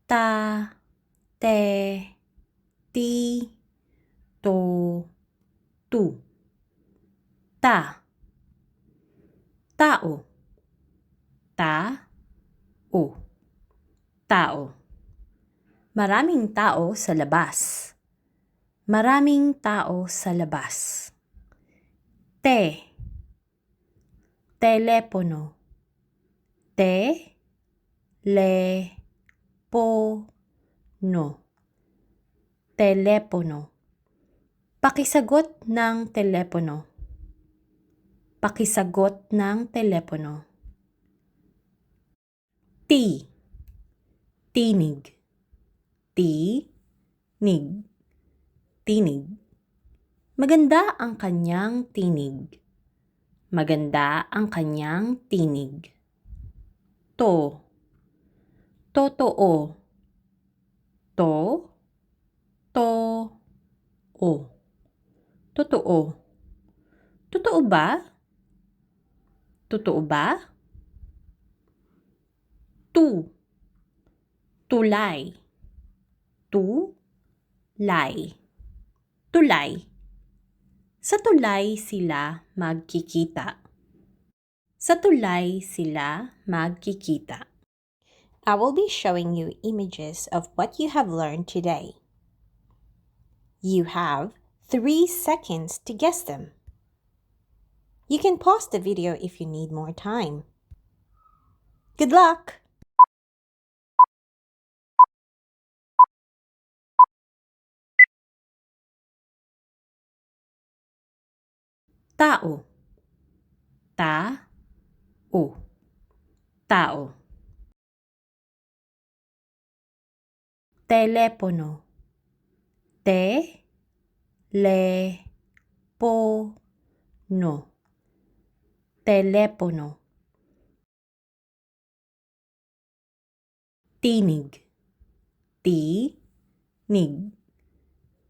ta, te, ti, to, tu. Ta. Tao. Ta, o. Tao. Maraming tao sa labas. Maraming tao sa labas. Te. Telepono. Te. Le. Po. No. Telepono. Pakisagot ng telepono. Pakisagot ng telepono. Ti. Tinig. Ti. Nig. Tinig. Maganda ang kanyang tinig. Maganda ang kanyang tinig. To. Totoo. To. To. O. Totoo. Totoo ba? Totoo ba? Tu. Tulay. Tu. Lay. Tulay. Sa tulay sila magkikita. Sa tulay sila magkikita. I will be showing you images of what you have learned today. You have 3 seconds to guess them. You can pause the video if you need more time. Good luck! Tao. Ta. O. Tao. Telepono. Te. Le. Po. No. Telepono. Tinig. Ti. Nig.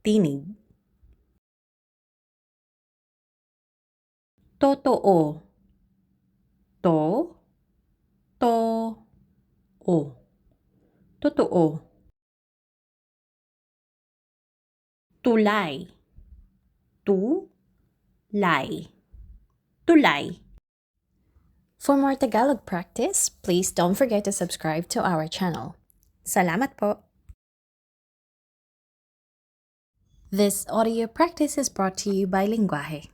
Tinig. Totoo. To. To. O. Totoo. Tulay. Tu. Lay. Tulay. For more Tagalog practice, please don't forget to subscribe to our channel. Salamat po! This audio practice is brought to you by Linguaje.